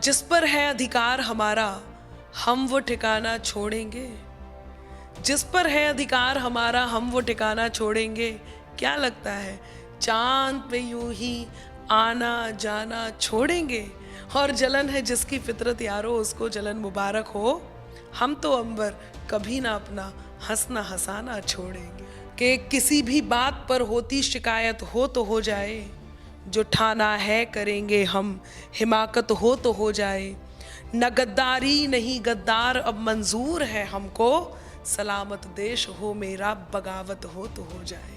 जिस पर है अधिकार हमारा, हम वो ठिकाना छोड़ेंगे। जिस पर है अधिकार हमारा, हम वो ठिकाना छोड़ेंगे। क्या लगता है चांद पे यूं ही आना जाना छोड़ेंगे? और जलन है जिसकी फितरत यारो, उसको जलन मुबारक हो। हम तो अंबर कभी ना अपना हंसना हंसाना छोड़ेंगे। कि किसी भी बात पर होती शिकायत हो तो हो जाए, जो ठाना है करेंगे हम, हिमाकत हो तो हो जाए। न गद्दारी नहीं गद्दार अब मंजूर है हमको, सलामत देश हो मेरा बगावत हो तो हो जाए।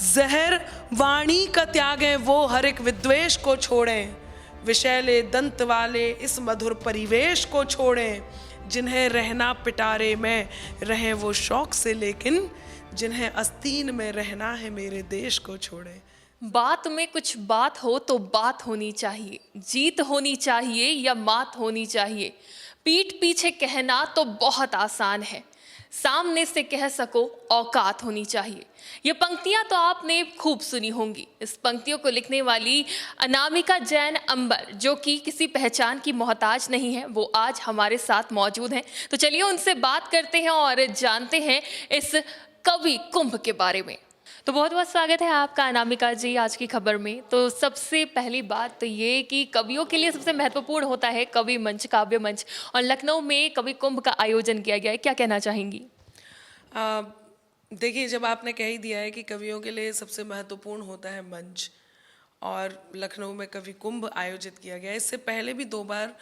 जहर वाणी का त्यागें वो हर एक विद्वेष को छोड़ें, विषैले दंत वाले इस मधुर परिवेश को छोड़ें। जिन्हें रहना पिटारे में रहें वो शौक से, लेकिन जिन्हें आस्तीन में रहना है मेरे देश को छोड़ें। बात में कुछ बात हो तो बात होनी चाहिए, जीत होनी चाहिए या मात होनी चाहिए। पीठ पीछे कहना तो बहुत आसान है, सामने से कह सको औकात होनी चाहिए। ये पंक्तियां तो आपने खूब सुनी होंगी। इस पंक्तियों को लिखने वाली अनामिका जैन अंबर, जो कि किसी पहचान की मोहताज नहीं है, वो आज हमारे साथ मौजूद हैं। तो चलिए उनसे बात करते हैं और जानते हैं इस कवि कुंभ के बारे में। तो बहुत बहुत स्वागत है आपका अनामिका जी आज की खबर में। तो सबसे पहली बात तो ये कि कवियों के लिए सबसे महत्वपूर्ण होता है कवि मंच, काव्य मंच, और लखनऊ में कवि कुंभ का आयोजन किया गया है। क्या कहना चाहेंगी? देखिए, जब आपने कह ही दिया है कि कवियों के लिए सबसे महत्वपूर्ण होता है मंच, और लखनऊ में कवि कुंभ आयोजित किया गया है। इससे पहले भी 2 बार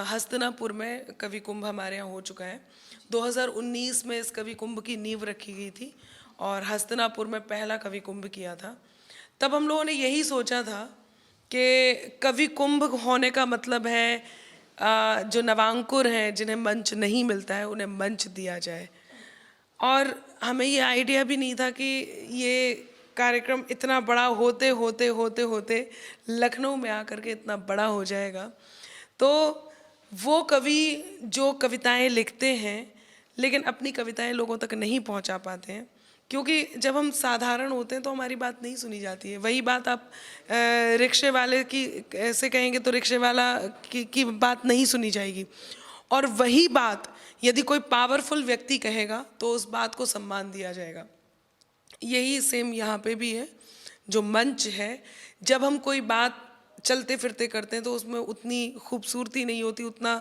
हस्तिनापुर में कवि कुंभ हमारे यहाँ हो चुका है। 2019 में इस कवि कुंभ की नींव रखी गई थी और हस्तिनापुर में पहला कवि कुंभ किया था। तब हम लोगों ने यही सोचा था कि कवि कुंभ होने का मतलब है जो नवांकुर हैं, जिन्हें मंच नहीं मिलता है, उन्हें मंच दिया जाए। और हमें ये आइडिया भी नहीं था कि ये कार्यक्रम इतना बड़ा होते होते होते होते लखनऊ में आकर के इतना बड़ा हो जाएगा। तो वो कवि जो कविताएं लिखते हैं लेकिन अपनी कविताएं लोगों तक नहीं पहुंचा पाते हैं, क्योंकि जब हम साधारण होते हैं तो हमारी बात नहीं सुनी जाती है। वही बात आप रिक्शे वाले की ऐसे कहेंगे तो रिक्शे वाला की बात नहीं सुनी जाएगी, और वही बात यदि कोई पावरफुल व्यक्ति कहेगा तो उस बात को सम्मान दिया जाएगा। यही सेम यहाँ पे भी है। जो मंच है, जब हम कोई बात चलते फिरते करते हैं तो उसमें उतनी खूबसूरती नहीं होती, उतना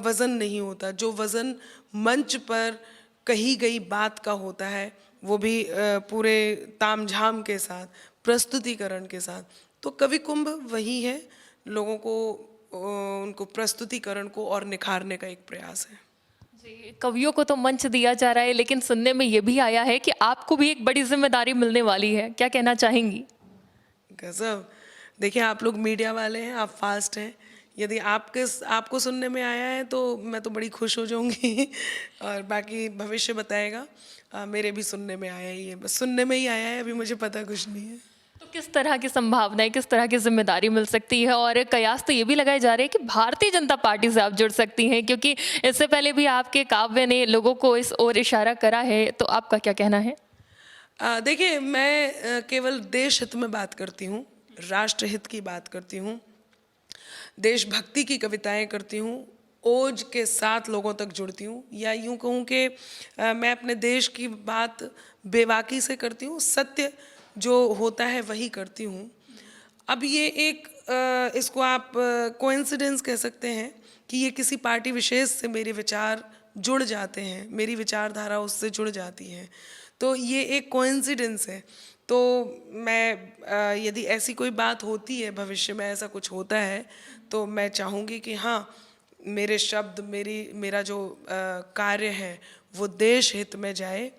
वज़न नहीं होता। जो वज़न मंच पर कही गई बात का होता है, वो भी पूरे तामझाम के साथ, प्रस्तुतिकरण के साथ। तो कवि कुंभ वही है, लोगों को उनको प्रस्तुतिकरण को और निखारने का एक प्रयास है। जी, कवियों को तो मंच दिया जा रहा है, लेकिन सुनने में ये भी आया है कि आपको भी एक बड़ी जिम्मेदारी मिलने वाली है। क्या कहना चाहेंगी? गजब। देखिए, आप लोग मीडिया वाले हैं, आप फास्ट हैं। यदि आपको सुनने में आया है तो मैं तो बड़ी खुश हो जाऊंगी और बाकी भविष्य बताएगा। मेरे भी सुनने में आया ही है, बस सुनने में ही आया है, अभी मुझे पता कुछ नहीं है। तो किस तरह की संभावनाएं, किस तरह की जिम्मेदारी मिल सकती है? और कयास तो ये भी लगाए जा रहे हैं कि भारतीय जनता पार्टी से आप जुड़ सकती हैं, क्योंकि इससे पहले भी आपके काव्य ने लोगों को इस ओर इशारा करा है। तो आपका क्या कहना है? देखिए, मैं केवल देश हित में बात करती हूँ, राष्ट्र हित की बात करती हूँ, देशभक्ति की कविताएं करती हूँ, ओज के साथ लोगों तक जुड़ती हूँ, या यूँ कहूँ कि मैं अपने देश की बात बेबाकी से करती हूँ, सत्य जो होता है वही करती हूँ। अब ये एक इसको आप कोइंसिडेंस कह सकते हैं कि ये किसी पार्टी विशेष से मेरे विचार जुड़ जाते हैं, मेरी विचारधारा उससे जुड़ जाती है, तो ये एक कोइंसिडेंस है। तो मैं यदि ऐसी कोई बात होती है, भविष्य में ऐसा कुछ होता है, तो मैं चाहूँगी कि हाँ, मेरे शब्द, मेरा जो कार्य है वो देश हित में जाए।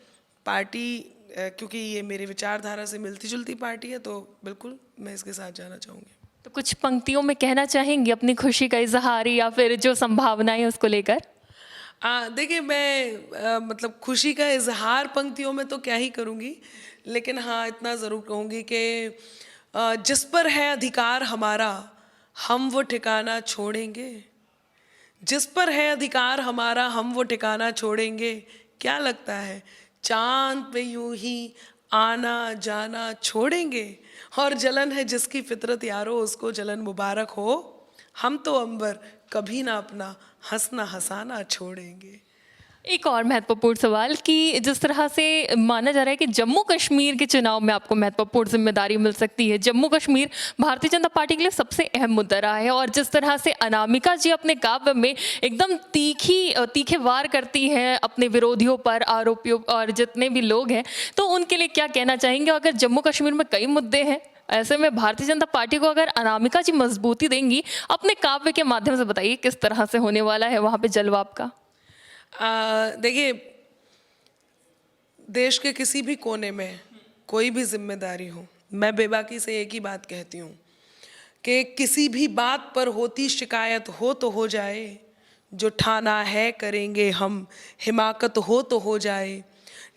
पार्टी क्योंकि ये मेरी विचारधारा से मिलती जुलती पार्टी है, तो बिल्कुल मैं इसके साथ जाना चाहूँगी। तो कुछ पंक्तियों में कहना चाहेंगी अपनी खुशी का इजहार, या फिर जो संभावनाएं हैं उसको लेकर? देखिए, मैं मतलब खुशी का इजहार पंक्तियों में तो क्या ही करूँगी, लेकिन हाँ, इतना ज़रूर कहूँगी कि जिस पर है अधिकार हमारा, हम वो ठिकाना छोड़ेंगे। जिस पर है अधिकार हमारा, हम वो ठिकाना छोड़ेंगे। क्या लगता है चांद पे यूं ही आना जाना छोड़ेंगे? और जलन है जिसकी फितरत यारो, उसको जलन मुबारक हो। हम तो अंबर कभी ना अपना हंसना हंसाना छोड़ेंगे। एक और महत्वपूर्ण सवाल कि जिस तरह से माना जा रहा है कि जम्मू कश्मीर के चुनाव में आपको महत्वपूर्ण जिम्मेदारी मिल सकती है। जम्मू कश्मीर भारतीय जनता पार्टी के लिए सबसे अहम मुद्दा रहा है और जिस तरह से अनामिका जी अपने काव्य में एकदम तीखे वार करती हैं अपने विरोधियों पर, आरोपियों और जितने भी लोग हैं, तो उनके लिए क्या कहना चाहेंगे? अगर जम्मू कश्मीर में कई मुद्दे हैं, ऐसे में भारतीय जनता पार्टी को अगर अनामिका जी मजबूती देंगी अपने काव्य के माध्यम से, बताइए किस तरह से होने वाला है वहाँ पे जलवा आपका? देखिए, देश के किसी भी कोने में कोई भी जिम्मेदारी हो, मैं बेबाकी से एक ही बात कहती हूँ कि किसी भी बात पर होती शिकायत हो तो हो जाए, जो ठाना है करेंगे हम, हिमाकत हो तो हो जाए,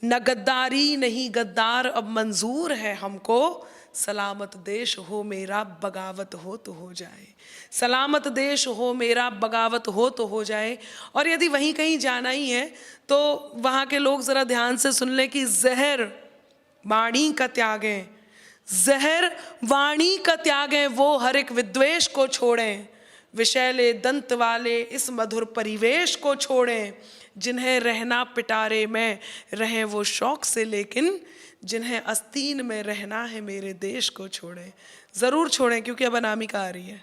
न गद्दारी नहीं गद्दार अब मंजूर है हमको, सलामत देश हो मेरा बगावत हो तो हो जाए, सलामत देश हो मेरा बगावत हो तो हो जाए। और यदि वहीं कहीं जाना ही है तो वहाँ के लोग ज़रा ध्यान से सुन लें कि जहर वाणी का त्यागें, जहर वाणी का त्यागें, वो हर एक विद्वेष को छोड़ें, विषैले दंत वाले इस मधुर परिवेश को छोड़ें, जिन्हें रहना पिटारे में रहें वो शौक से, लेकिन जिन्हें आस्तीन में रहना है मेरे देश को छोड़ें। ज़रूर छोड़ें, क्योंकि अब अनामिका आ रही है।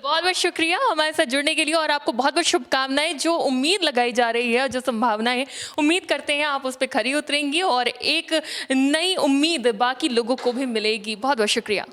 बहुत बहुत शुक्रिया हमारे साथ जुड़ने के लिए और आपको बहुत बहुत शुभकामनाएं। जो उम्मीद लगाई जा रही है, जो संभावनाएं, उम्मीद करते हैं आप उस पर खरी उतरेंगी और एक नई उम्मीद बाकी लोगों को भी मिलेगी। बहुत बहुत शुक्रिया।